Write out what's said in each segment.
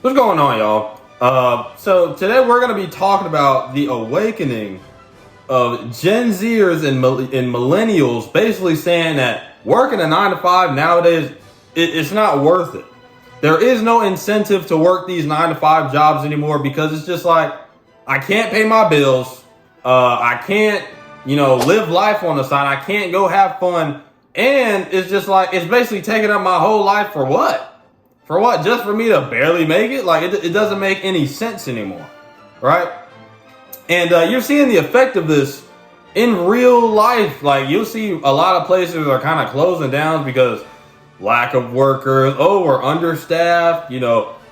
What's going on, y'all? So today we're going to be talking about the awakening of Gen Zers and millennials, basically saying that working a 9 to 5 nowadays, it's not worth it. There is no incentive to work these 9 to 5 jobs anymore because it's just like, I can't pay my bills. I can't, live life on the side. I can't go have fun. And it's just like, it's basically taking up my whole life for what? For what? Just for me to barely make it? Like, it doesn't make any sense anymore, right? And you're seeing the effect of this in real life. Like, you'll see a lot of places are kind of closing down because lack of workers. Oh, we're understaffed, And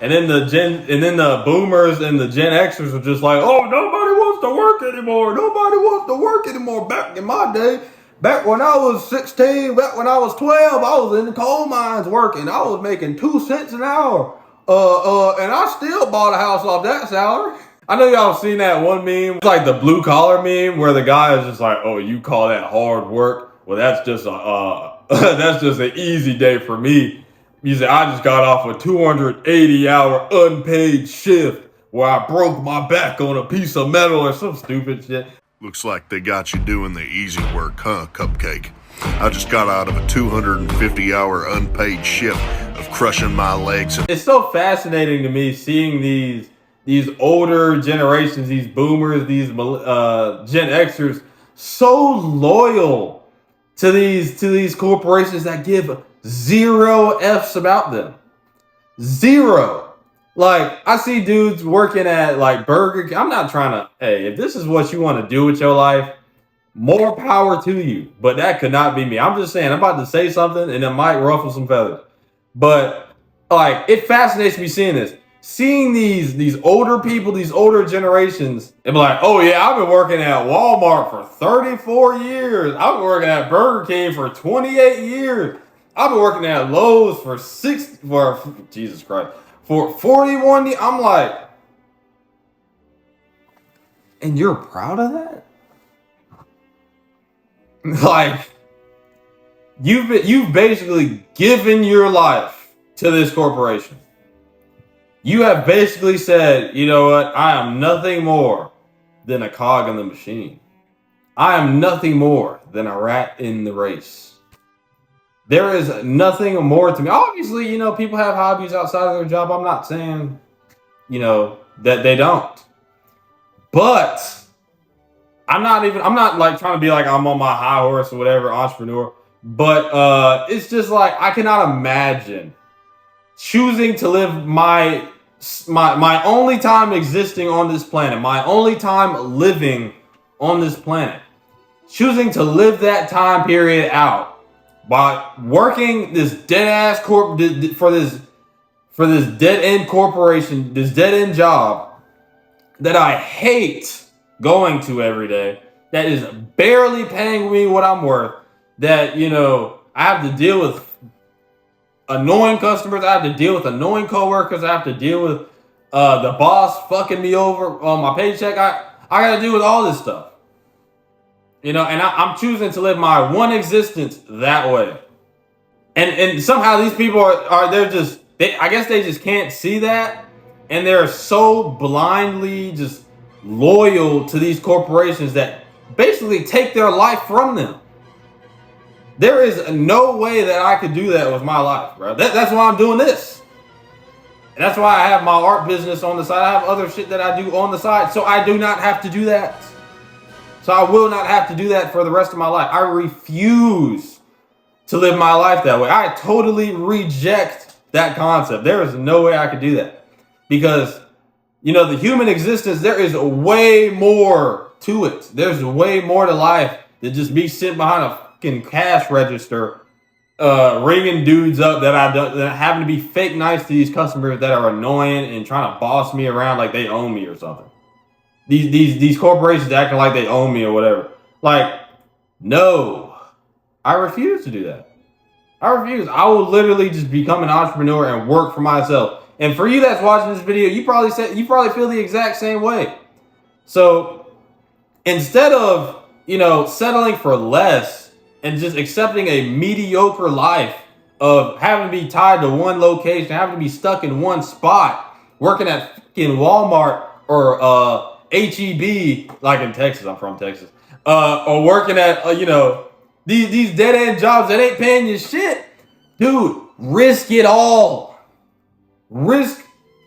then the boomers and the Gen Xers are just like, oh, nobody wants to work anymore. Nobody wants to work anymore. Back in my day. Back when I was 16, back when I was 12, I was in the coal mines working. I was making 2 cents an hour. And I still bought a house off that salary. I know y'all have seen that one meme. It's like the blue collar meme where the guy is just like, oh, you call that hard work? Well, that's just that's just an easy day for me. You say, I just got off a 280-hour unpaid shift where I broke my back on a piece of metal or some stupid shit. Looks like they got you doing the easy work, huh, Cupcake? I just got out of a 250-hour unpaid shift of crushing my legs. It's so fascinating to me seeing these older generations, these boomers, these Gen Xers, so loyal to these corporations that give zero F's about them. Zero. Like, I see dudes working at like Burger King. I'm not trying to, hey, if this is what you want to do with your life, more power to you. But that could not be me. I'm just saying, I'm about to say something and it might ruffle some feathers. But like, it fascinates me seeing this. Seeing these older people, these older generations, and be like, oh yeah, I've been working at Walmart for 34 years. I've been working at Burger King for 28 years. I've been working at Lowe's for Jesus Christ. For 41 years, I'm like, and you're proud of that? Like, you've basically given your life to this corporation. You have basically said, you know what? I am nothing more than a cog in the machine. I am nothing more than a rat in the race. There is nothing more to me. Obviously, people have hobbies outside of their job. I'm not saying, that they don't. But I'm not like trying to be like I'm on my high horse or whatever, entrepreneur. But it's just like I cannot imagine choosing to live my only time existing on this planet, my only time living on this planet, choosing to live that time period out by working this dead ass for this dead end corporation, this dead end job that I hate going to every day, that is barely paying me what I'm worth, that I have to deal with annoying customers, I have to deal with annoying coworkers, I have to deal with the boss fucking me over on my paycheck. I got to deal with all this stuff. And I'm choosing to live my one existence that way. And somehow these people I guess they just can't see that. And they're so blindly just loyal to these corporations that basically take their life from them. There is no way that I could do that with my life, bro. That's why I'm doing this. And that's why I have my art business on the side. I have other shit that I do on the side. So I do not have to do that. So I will not have to do that for the rest of my life. I refuse to live my life that way. I totally reject that concept. There is no way I could do that. Because, the human existence, there is way more to it. There's way more to life than just me sitting behind a fucking cash register, ringing dudes up that happen to be fake nice to these customers that are annoying and trying to boss me around like they own me or something. These corporations acting like they own me or whatever. Like, no, I refuse to do that. I refuse. I will literally just become an entrepreneur and work for myself. And for you that's watching this video, you probably feel the exact same way. So instead of, settling for less and just accepting a mediocre life of having to be tied to one location, having to be stuck in one spot, working at fucking Walmart or HEB, like in Texas. I'm from Texas. Or working at these dead end jobs that ain't paying you shit, dude. Risk it all.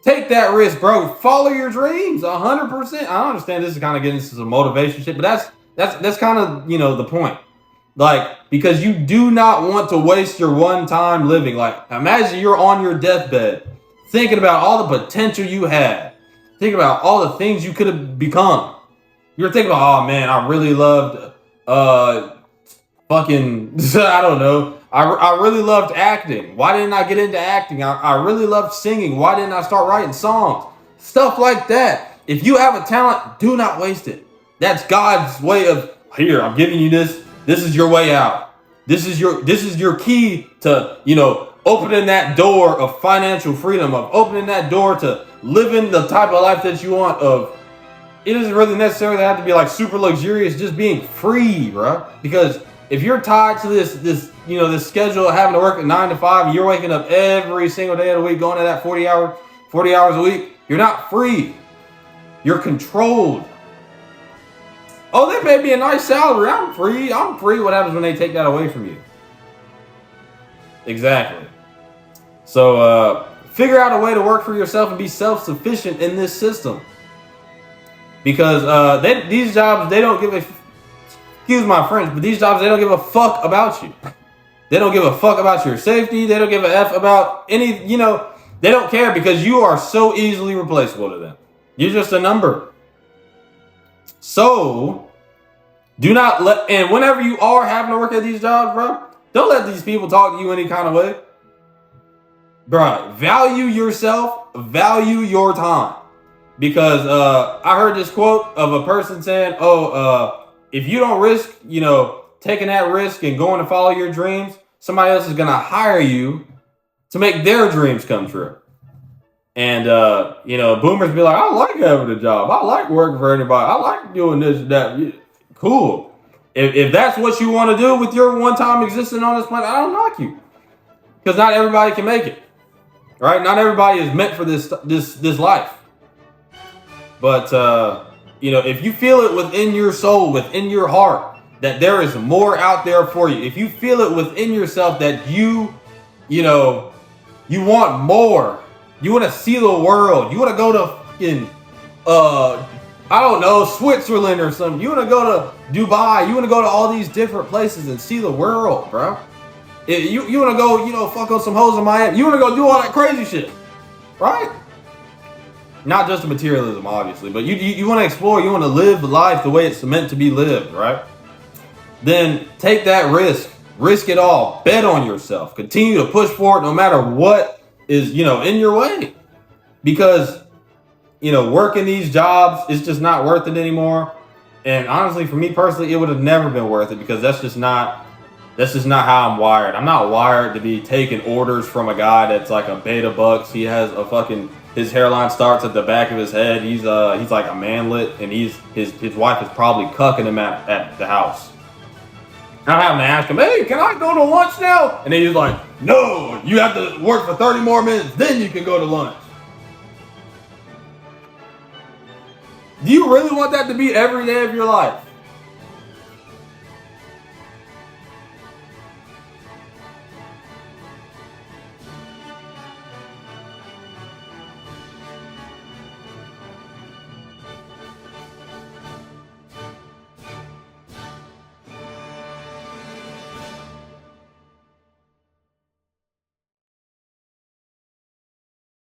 Take that risk, bro. Follow your dreams, 100%. I understand this is kind of getting into some motivation shit, but that's kind of the point. Like, because you do not want to waste your one time living. Like, imagine you're on your deathbed, thinking about all the potential you had, thinking about all the things you could have become. You're thinking about, oh man, I really loved fucking I don't know. I really loved acting. Why didn't I get into acting? I really loved singing. Why didn't I start writing songs? Stuff like that. If you have a talent, do not waste it. That's God's way of, here, I'm giving you this. This is your way out. This is your key to, opening that door of financial freedom, of opening that door to living the type of life that you want. Of it doesn't really necessarily have to be like super luxurious, just being free, bro. Because if you're tied to this schedule of having to work at 9 to 5, and you're waking up every single day of the week, going to that 40 hours a week, you're not free. You're controlled. Oh, they paid me a nice salary. I'm free. What happens when they take that away from you? Exactly. So figure out a way to work for yourself and be self-sufficient in this system. Because these jobs, they don't give a, excuse my French, but these jobs, they don't give a fuck about you. They don't give a fuck about your safety. They don't give a F about any, they don't care because you are so easily replaceable to them. You're just a number. So, do not let, and whenever you are having to work at these jobs, bro, don't let these people talk to you any kind of way. Bro, value yourself, value your time. Because I heard this quote of a person saying, if you don't risk, taking that risk and going to follow your dreams, somebody else is going to hire you to make their dreams come true. And, boomers be like, I like having a job. I like working for anybody. I like doing this and that. Cool. If that's what you want to do with your one time existence on this planet, I don't knock you. Because not everybody can make it. Right? Not everybody is meant for this life. But, if you feel it within your soul, within your heart, that there is more out there for you. If you feel it within yourself that you want more. You want to see the world. You want to go to fucking, I don't know, Switzerland or something. You want to go to Dubai. You want to go to all these different places and see the world, bro. You want to go, fuck on some hoes in Miami. You want to go do all that crazy shit, right? Not just the materialism, obviously, but you want to explore. You want to live life the way it's meant to be lived, right? Then take that risk. Risk it all. Bet on yourself. Continue to push forward no matter what is, in your way. Because, working these jobs is just not worth it anymore. And honestly, for me personally, it would have never been worth it because that's just not how I'm wired. I'm not wired to be taking orders from a guy that's like a beta bucks. He has a fucking, his hairline starts at the back of his head. He's like a manlet, and his wife is probably cucking him at the house. I'm having to ask him, hey, can I go to lunch now? And he's like, no, you have to work for 30 more minutes, then you can go to lunch. Do you really want that to be every day of your life?